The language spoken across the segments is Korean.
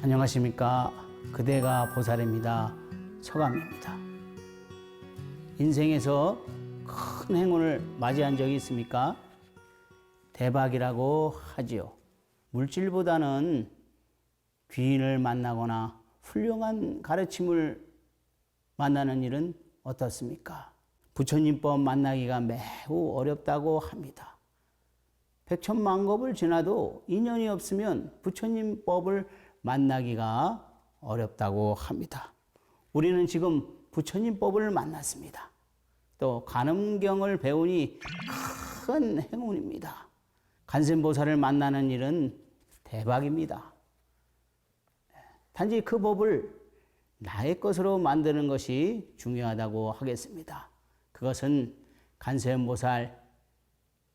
안녕하십니까. 그대가 보살입니다. 서감입니다. 인생에서 큰 행운을 맞이한 적이 있습니까? 대박이라고 하지요. 물질보다는 귀인을 만나거나 훌륭한 가르침을 만나는 일은 어떻습니까? 부처님법 만나기가 매우 어렵다고 합니다. 백천만겁을 지나도 인연이 없으면 부처님법을 만나기가 어렵다고 합니다. 우리는 지금 부처님법을 만났습니다. 또 간음경을 배우니 큰 행운입니다. 간센보살을 만나는 일은 대박입니다. 단지 그 법을 나의 것으로 만드는 것이 중요하다고 하겠습니다. 그것은 간센보살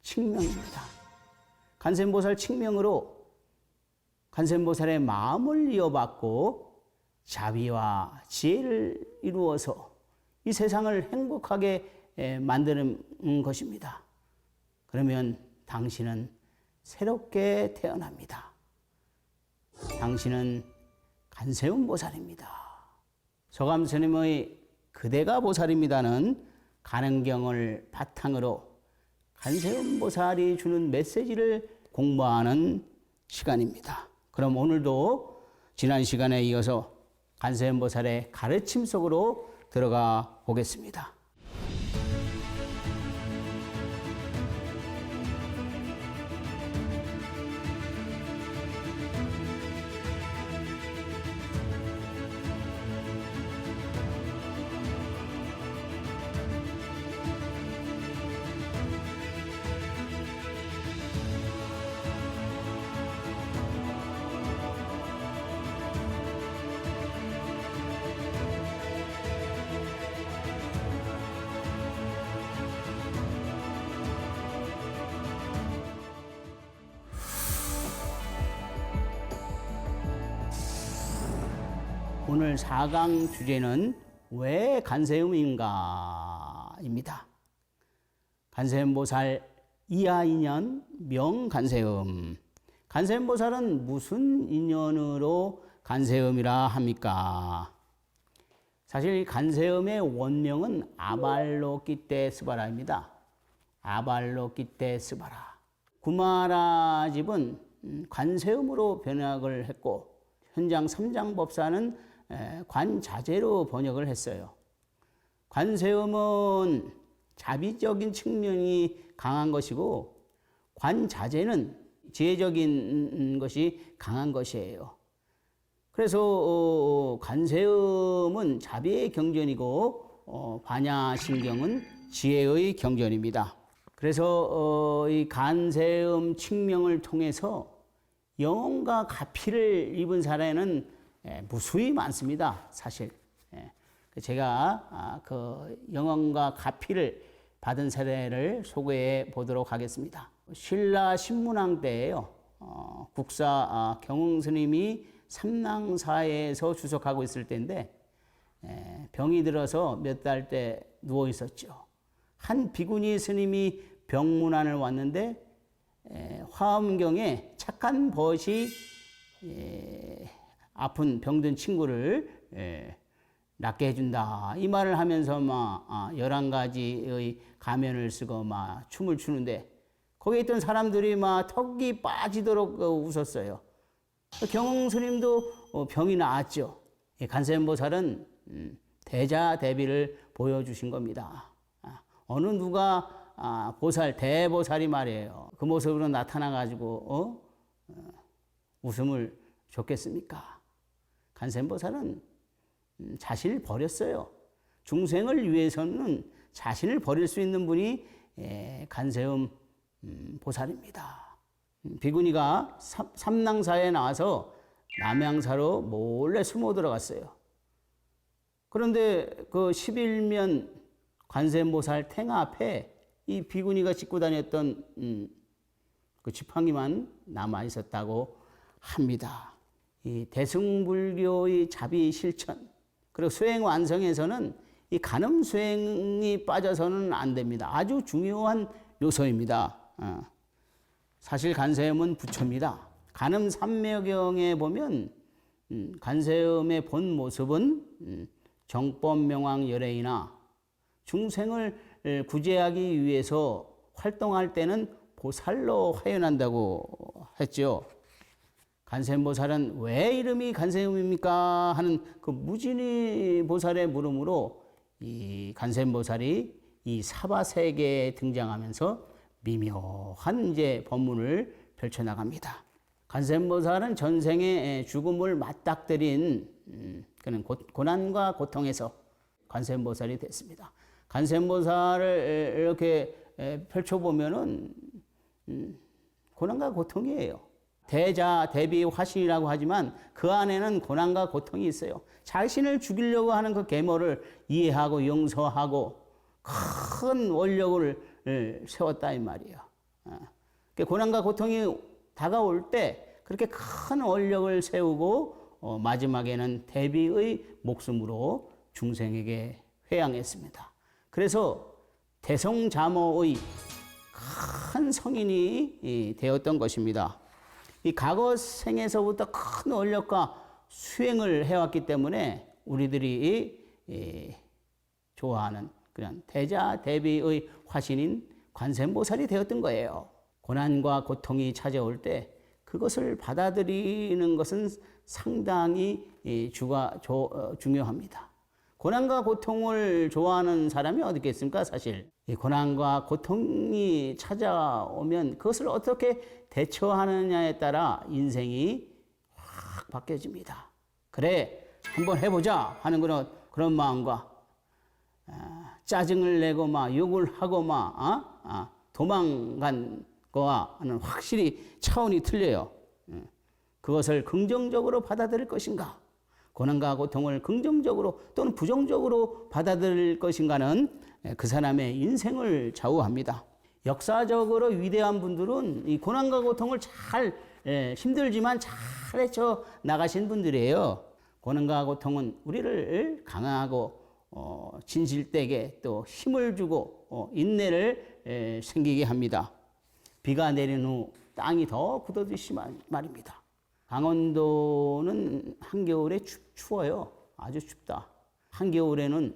칙명입니다. 간센보살 칙명으로 간센보살의 마음을 이어받고 자비와 지혜를 이루어서 이 세상을 행복하게 만드는 것입니다. 그러면 당신은 새롭게 태어납니다. 당신은 간세음보살입니다. 서감스님의 그대가 보살입니다는 간음경을 바탕으로 간세음보살이 주는 메시지를 공부하는 시간입니다. 그럼 오늘도 지난 시간에 이어서 간세음보살의 가르침 속으로 들어가 보겠습니다. 오늘 4강 주제는 왜 간세음인가? 입니다. 간세음보살 이하인연 명간세음. 간세음보살은 무슨 인연으로 간세음이라 합니까? 사실 간세음의 원명은 아발로키테스바라입니다. 아발로키테스바라. 구마라 집은 관세음으로 번역을 했고 현장 삼장법사는 관자재로 번역을 했어요. 관세음은 자비적인 측면이 강한 것이고 관자재는 지혜적인 것이 강한 것이에요. 그래서 관세음은 자비의 경전이고 반야신경은 지혜의 경전입니다. 그래서 이 간세음 칙명을 통해서 영혼과 가피를 입은 사례는 무수히 많습니다. 사실 제가 그 영혼과 가피를 받은 사례를 소개해 보도록 하겠습니다. 신라 신문왕 때에요. 국사 경흥스님이 삼랑사에서 주석하고 있을 때인데 병이 들어서 몇 달째 누워 있었죠. 한 비구니 스님이 병문안을 왔는데 화엄경에 착한 벗이 아픈 병든 친구를 낫게 해준다. 이 말을 하면서 막 11가지의 가면을 쓰고 막 춤을 추는데 거기에 있던 사람들이 막 턱이 빠지도록 웃었어요. 경흥 스님도 병이 나았죠. 간세음보살은 대자대비를 보여주신 겁니다. 어느 누가 보살, 대보살이 말이에요. 그 모습으로 나타나가지고 웃음을 줬겠습니까? 간세음보살은 자신을 버렸어요. 중생을 위해서는 자신을 버릴 수 있는 분이 간세음 보살입니다. 비구니가 삼랑사에 나와서 남양사로 몰래 숨어 들어갔어요. 그런데 그 11면 관세음보살 탱 앞에 이 비구니가 짚고 다녔던 그 지팡이만 남아 있었다고 합니다. 이 대승불교의 자비 실천 그리고 수행 완성에서는 이 간음 수행이 빠져서는 안 됩니다. 아주 중요한 요소입니다. 사실 간세음은 부처입니다. 간음 삼매경에 보면 간세음의 본 모습은 정법명왕 열애이나 중생을 구제하기 위해서 활동할 때는 보살로 화연한다고 했죠. 간세음보살은 왜 이름이 간세음입니까? 하는 그 무진이 보살의 물음으로 이 간세음보살이 이 사바세계에 등장하면서 미묘한 이제 법문을 펼쳐나갑니다. 간세음보살은 전생에 죽음을 맞닥뜨린 그런 고난과 고통에서 간세음보살이 됐습니다. 간세음보살을 이렇게 펼쳐보면은 고난과 고통이에요. 대자, 대비, 화신이라고 하지만 그 안에는 고난과 고통이 있어요. 자신을 죽이려고 하는 그 계모를 이해하고 용서하고 큰 원력을 세웠다 이 말이에요. 고난과 고통이 다가올 때 그렇게 큰 원력을 세우고 마지막에는 대비의 목숨으로 중생에게 회양했습니다. 그래서 대성자모의 큰 성인이 되었던 것입니다. 이 과거 생에서부터 큰 원력과 수행을 해왔기 때문에 우리들이 좋아하는 그냥 대자 대비의 화신인 관세음보살이 되었던 거예요. 고난과 고통이 찾아올 때 그것을 받아들이는 것은 상당히 중요합니다. 고난과 고통을 좋아하는 사람이 어디 있겠습니까? 사실 이 고난과 고통이 찾아오면 그것을 어떻게 대처하느냐에 따라 인생이 확 바뀌어집니다. 그래 한번 해보자 하는 그런 마음과 짜증을 내고 막 욕을 하고 막 도망간 거와는 확실히 차원이 틀려요. 그것을 긍정적으로 받아들일 것인가? 고난과 고통을 긍정적으로 또는 부정적으로 받아들일 것인가는 그 사람의 인생을 좌우합니다. 역사적으로 위대한 분들은 이 고난과 고통을 잘 힘들지만 잘 헤쳐 나가신 분들이에요. 고난과 고통은 우리를 강하고 진실되게 또 힘을 주고 인내를 생기게 합니다. 비가 내린 후 땅이 더 굳어지시 말입니다. 강원도는 한겨울에 추워요. 아주 춥다. 한겨울에는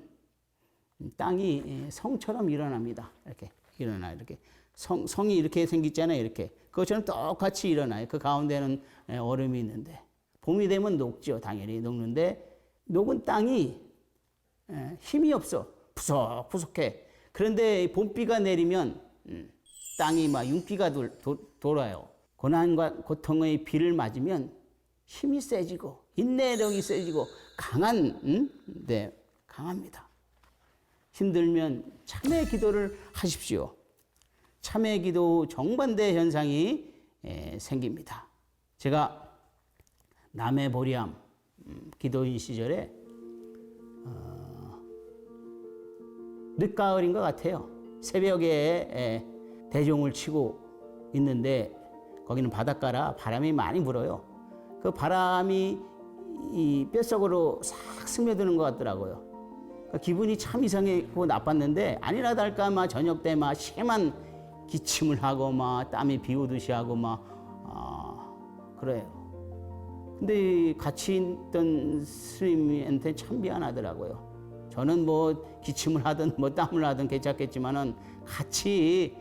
땅이 성처럼 일어납니다. 이렇게 일어나요. 이렇게 성이 이렇게 생겼잖아요. 이렇게 그것처럼 똑같이 일어나요. 그 가운데는 얼음이 있는데 봄이 되면 녹죠. 당연히 녹는데 녹은 땅이 힘이 없어. 푸석푸석해. 그런데 봄비가 내리면 땅이 막 융비가 돌아요. 고난과 고통의 비를 맞으면 힘이 세지고 인내력이 세지고 강합니다. 힘들면 참회 기도를 하십시오. 참회 기도 정반대 현상이 생깁니다. 제가 남해 보리암 기도인 시절에 늦가을인 것 같아요. 새벽에 대종을 치고 있는데 거기는 바닷가라 바람이 많이 불어요. 그 바람이 이 뼛속으로 싹 스며드는 것 같더라고요. 그러니까 기분이 참 이상하고 나빴는데 아니라 달까 막 저녁 때 막 심한 기침을 하고 막 땀이 비오듯이 하고 막 그래요. 근데 같이 있던 스님한테 참 미안하더라고요. 저는 뭐 기침을 하든 뭐 땀을 하든 괜찮겠지만은 같이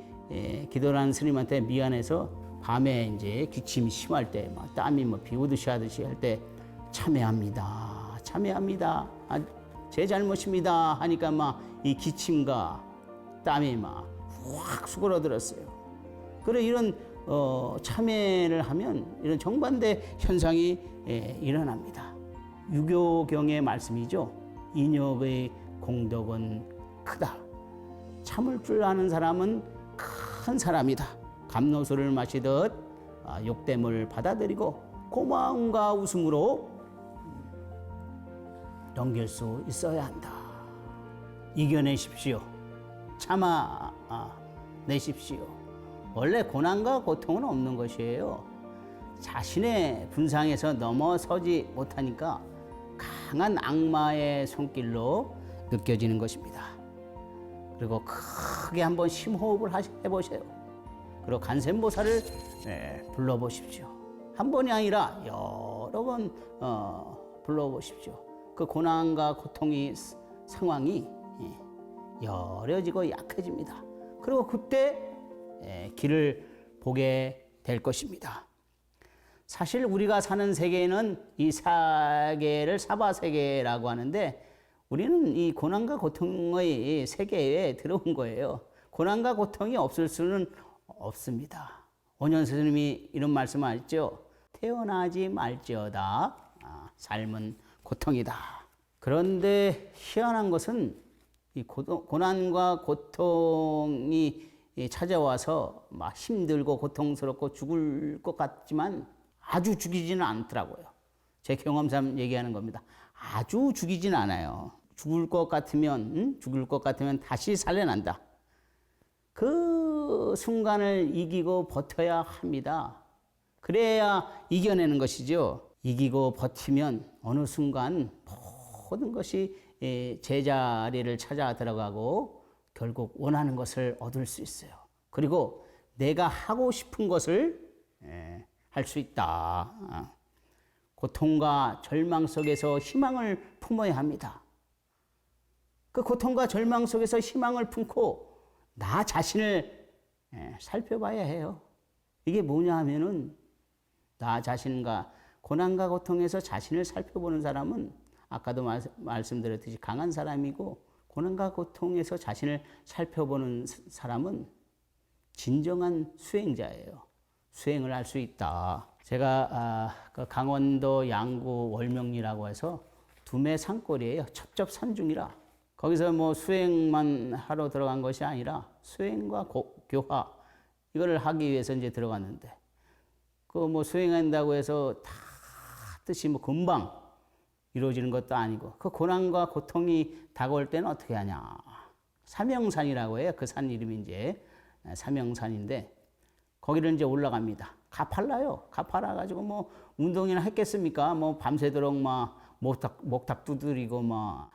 기도를 하는 스님한테 미안해서 밤에 이제 기침이 심할 때 막 땀이 뭐 비오듯이 하듯이 할 때 참회합니다. 제 잘못입니다. 하니까 막 이 기침과 땀이 막 확 수그러들었어요. 그래 이런 참회를 하면 이런 정반대 현상이 일어납니다. 유교경의 말씀이죠. 인욕의 공덕은 크다. 참을 줄 아는 사람은 큰 사람이다. 감로수를 마시듯 욕됨을 받아들이고 고마움과 웃음으로 넘길 수 있어야 한다. 이겨내십시오. 참아내십시오. 원래 고난과 고통은 없는 것이에요. 자신의 분상에서 넘어서지 못하니까 강한 악마의 손길로 느껴지는 것입니다. 그리고 크게 한번 심호흡을 해보세요. 그리고 간세음보살을 불러보십시오. 한 번이 아니라 여러 번 불러보십시오. 그 고난과 고통의 상황이 여려지고 약해집니다. 그리고 그때 길을 보게 될 것입니다. 사실 우리가 사는 세계는 이 세계를 사바세계라고 하는데 우리는 이 고난과 고통의 세계에 들어온 거예요. 고난과 고통이 없을 수는 없습니다. 원현 스님이 이런 말씀하셨죠. 태어나지 말지어다. 삶은 고통이다. 그런데 희한한 것은 이 고난과 고통이 찾아와서 막 힘들고 고통스럽고 죽을 것 같지만 아주 죽이지는 않더라고요. 제 경험상 얘기하는 겁니다. 아주 죽이지는 않아요. 죽을 것 같으면 다시 살려난다. 그 순간을 이기고 버텨야 합니다. 그래야 이겨내는 것이죠. 이기고 버티면 어느 순간 모든 것이 제자리를 찾아 들어가고 결국 원하는 것을 얻을 수 있어요. 그리고 내가 하고 싶은 것을 할 수 있다. 고통과 절망 속에서 희망을 품어야 합니다. 그 고통과 절망 속에서 희망을 품고 나 자신을 살펴봐야 해요. 이게 뭐냐 하면은 나 자신과 고난과 고통에서 자신을 살펴보는 사람은 아까도 말씀드렸듯이 강한 사람이고 고난과 고통에서 자신을 살펴보는 사람은 진정한 수행자예요. 수행을 할 수 있다. 제가 그 강원도 양구 월명리라고 해서 두매 산골이에요. 첩첩산중이라. 거기서 뭐 수행만 하러 들어간 것이 아니라 수행과 교화 이거를 하기 위해서 이제 들어갔는데 그 뭐 수행한다고 해서 다 뜻이 뭐 금방 이루어지는 것도 아니고 그 고난과 고통이 다가올 때는 어떻게 하냐. 사명산이라고 해요. 그 산 이름이 이제 사명산인데 거기를 이제 올라갑니다. 가팔라요. 가팔라 가지고 뭐 운동이나 했겠습니까? 뭐 밤새도록 막 목탁 두드리고 막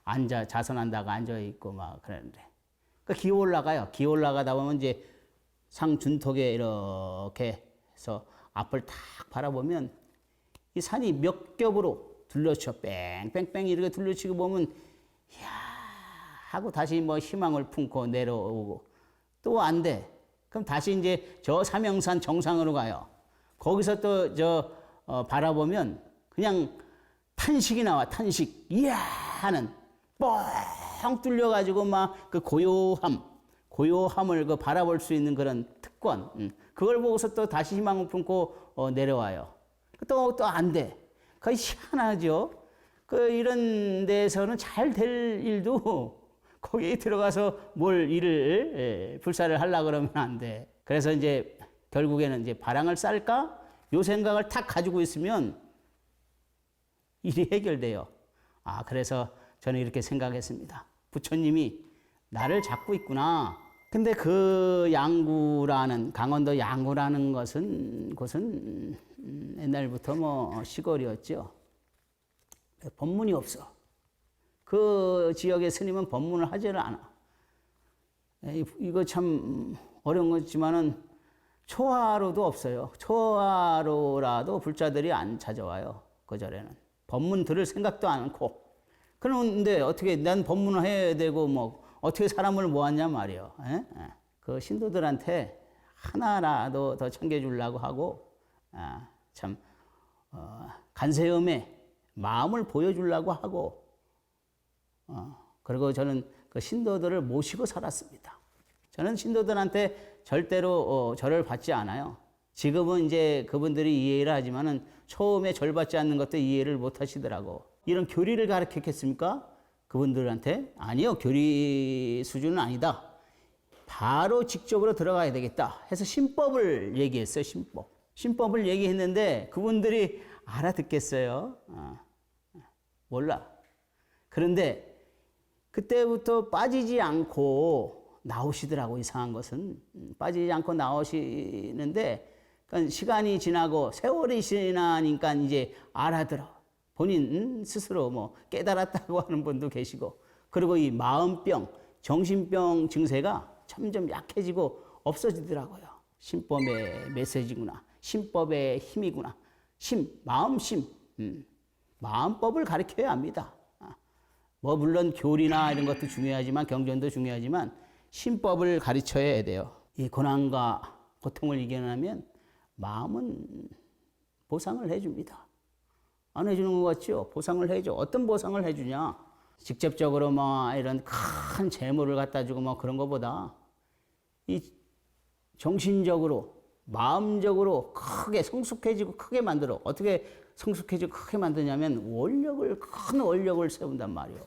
자선한다가 앉아 있고 막 그러는데 그 기어 올라가요. 기어 올라가다 보면 이제 상 준턱에 이렇게 해서 앞을 탁 바라보면 이 산이 몇 겹으로 둘러쳐 뺑뺑뺑 이렇게 둘러치고 보면 이야 하고 다시 뭐 희망을 품고 내려오고 또 안 돼. 그럼 다시 이제 저 사명산 정상으로 가요. 거기서 또 바라보면 그냥 탄식이 나와. 탄식. 이야 하는 뻥 뚫려가지고 막 그 고요함을 그 바라볼 수 있는 그런 특권. 그걸 보고서 또 다시 희망을 품고 내려와요. 또 안 돼. 거의 희한하죠. 그 이런 데서는 잘 될 일도 거기에 들어가서 뭘 일을 불사를 하려고 그러면 안 돼. 그래서 이제 결국에는 이제 바랑을 쌀까? 요 생각을 탁 가지고 있으면 일이 해결돼요. 그래서 저는 이렇게 생각했습니다. 부처님이 나를 잡고 있구나. 근데 그 양구라는, 강원도 양구라는 곳은 옛날부터 뭐 시골이었죠. 법문이 없어. 그 지역의 스님은 법문을 하지를 않아. 이거 참 어려운 거지만은 초하루도 없어요. 초하루라도 불자들이 안 찾아와요. 그 절에는. 법문 들을 생각도 않고. 그런데 어떻게 난 법문을 해야 되고 뭐 어떻게 사람을 모았냐 말이에요. 그 신도들한테 하나라도 더 챙겨주려고 하고 참 간세음에 마음을 보여주려고 하고 그리고 저는 그 신도들을 모시고 살았습니다. 저는 신도들한테 절대로 절을 받지 않아요. 지금은 이제 그분들이 이해를 하지만은 처음에 절 받지 않는 것도 이해를 못 하시더라고. 이런 교리를 가르쳤겠습니까? 그분들한테? 아니요. 교리 수준은 아니다. 바로 직접으로 들어가야 되겠다 해서 신법을 얘기했어요. 신법을 얘기했는데 그분들이 알아듣겠어요? 몰라. 그런데 그때부터 빠지지 않고 나오시더라고. 이상한 것은 빠지지 않고 나오시는데 그러니까 시간이 지나고 세월이 지나니까 이제 알아들어. 본인 스스로 뭐 깨달았다고 하는 분도 계시고 그리고 이 마음병, 정신병 증세가 점점 약해지고 없어지더라고요. 신법의 메시지구나. 신법의 힘이구나. 마음심. 마음법을 가르쳐야 합니다. 뭐 물론 교리나 이런 것도 중요하지만 경전도 중요하지만 신법을 가르쳐야 돼요. 이 고난과 고통을 이겨내면 마음은 보상을 해줍니다. 안 해주는 것 같죠? 보상을 해줘. 어떤 보상을 해주냐? 직접적으로 뭐 이런 큰 재물을 갖다 주고 뭐 그런 것보다 이 정신적으로 마음적으로 크게 성숙해지고 크게 만들어. 어떻게 성숙해지고 크게 만드냐면 큰 원력을 세운단 말이에요.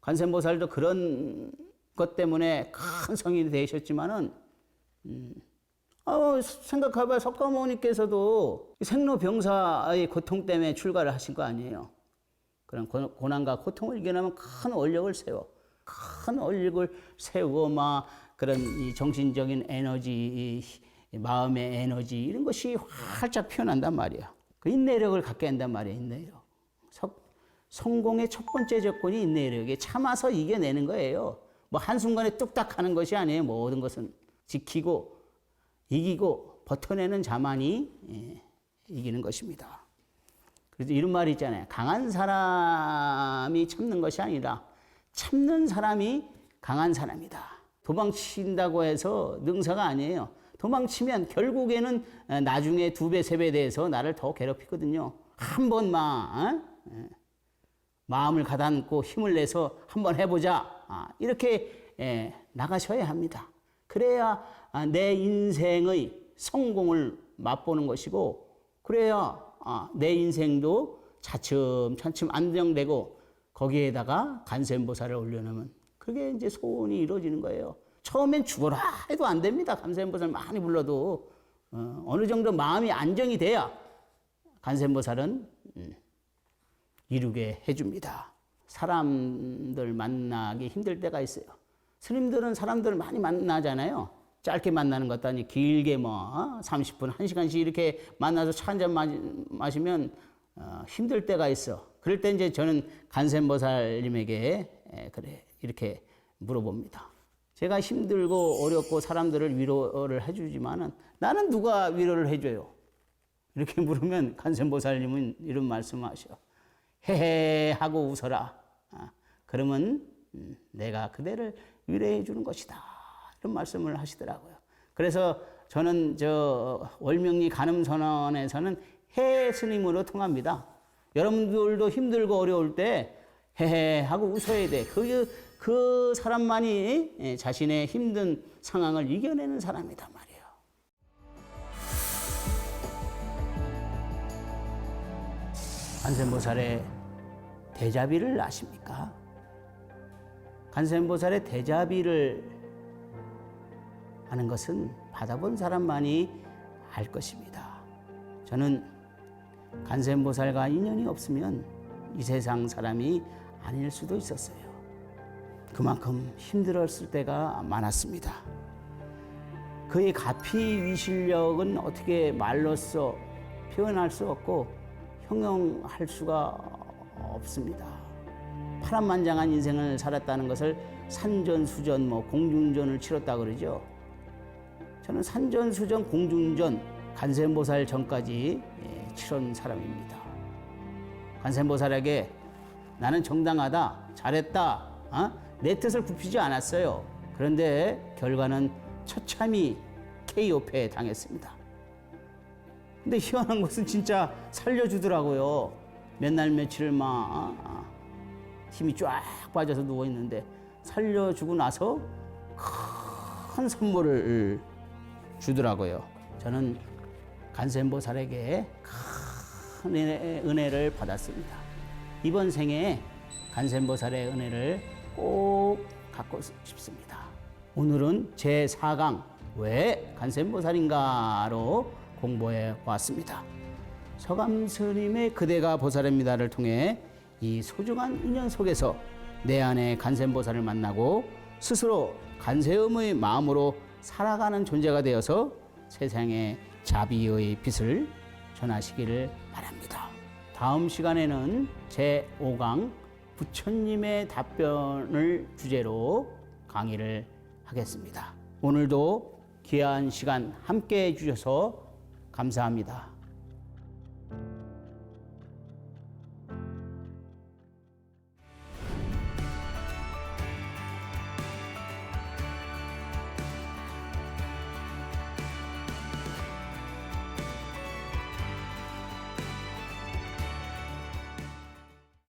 관세음보살도 그런 것 때문에 큰 성인이 되셨지만은 생각해봐요. 석가모니께서도 생로병사의 고통 때문에 출가를 하신 거 아니에요. 그런 고난과 고통을 이겨내면 큰 원력을 세워. 큰 원력을 세우고 막 그런 이 정신적인 에너지, 이 마음의 에너지 이런 것이 활짝 피어난단 말이야. 그 인내력을 갖게 한단 말이야. 인내력. 성공의 첫 번째 조건이 인내력에 참아서 이겨내는 거예요. 뭐 한순간에 뚝딱 하는 것이 아니에요. 모든 것은 지키고 이기고 버텨내는 자만이 이기는 것입니다. 그래서 이런 말이 있잖아요. 강한 사람이 참는 것이 아니라 참는 사람이 강한 사람이다. 도망친다고 해서 능사가 아니에요. 도망치면 결국에는 나중에 2배, 3배 돼서 나를 더 괴롭히거든요. 한 번만 마음을 가다듬고 힘을 내서 한번 해보자. 이렇게 나가셔야 합니다. 그래야 내 인생의 성공을 맛보는 것이고 그래야 내 인생도 차츰차츰 안정되고 거기에다가 관세음보살을 올려놓으면 그게 이제 소원이 이루어지는 거예요. 처음엔 죽어라 해도 안 됩니다. 관세음보살 많이 불러도 어느 정도 마음이 안정이 돼야 관세음보살은 이루게 해줍니다. 사람들 만나기 힘들 때가 있어요. 스님들은 사람들 많이 만나잖아요. 짧게 만나는 것도 아니고 길게 뭐 30분, 1시간씩 이렇게 만나서 차 한잔 마시면 힘들 때가 있어. 그럴 때 이제 저는 관세음보살님에게 그래 이렇게 물어봅니다. 제가 힘들고 어렵고 사람들을 위로를 해주지만은 나는 누가 위로를 해줘요? 이렇게 물으면 관세음보살님은 이런 말씀하셔. 헤헤 하고 웃어라. 그러면 내가 그대를 위로해 주는 것이다. 이런 말씀을 하시더라고요. 그래서 저는 월명리 간음선언에서는 해 스님으로 통합니다. 여러분들도 힘들고 어려울 때 헤헤 하고 웃어야 돼. 그 사람만이 자신의 힘든 상황을 이겨내는 사람이다 말이에요. 관세음보살의 대자비를 아십니까? 관세음보살의 대자비를 아는 것은 받아본 사람만이 알 것입니다. 저는 관세음보살과 인연이 없으면 이 세상 사람이 아닐 수도 있었어요. 그만큼 힘들었을 때가 많았습니다. 그의 가피위실력은 어떻게 말로써 표현할 수 없고 형용할 수가 없습니다. 파란만장한 인생을 살았다는 것을 산전수전, 공중전을 치렀다 그러죠. 저는 산전수전, 공중전, 관세음보살 전까지 치른 사람입니다. 관세음보살에게 나는 정당하다, 잘했다, 내 뜻을 굽히지 않았어요. 그런데 결과는 처참히 KO패 당했습니다. 근데 희한한 것은 진짜 살려주더라고요. 몇 날 며칠을 힘이 쫙 빠져서 누워있는데 살려주고 나서 큰 선물을 주더라고요. 저는 관세음보살에게 큰 은혜를 받았습니다. 이번 생에 관세음보살의 은혜를 꼭 갖고 싶습니다. 오늘은 제4강 왜 관세음보살인가로 공부해 왔습니다. 서감스님의 그대가 보살입니다를 통해 이 소중한 인연 속에서 내 안에 관세음보살을 만나고 스스로 관세음의 마음으로 살아가는 존재가 되어서 세상에 자비의 빛을 전하시기를 바랍니다. 다음 시간에는 제5강 부처님의 답변을 주제로 강의를 하겠습니다. 오늘도 귀한 시간 함께 해주셔서 감사합니다.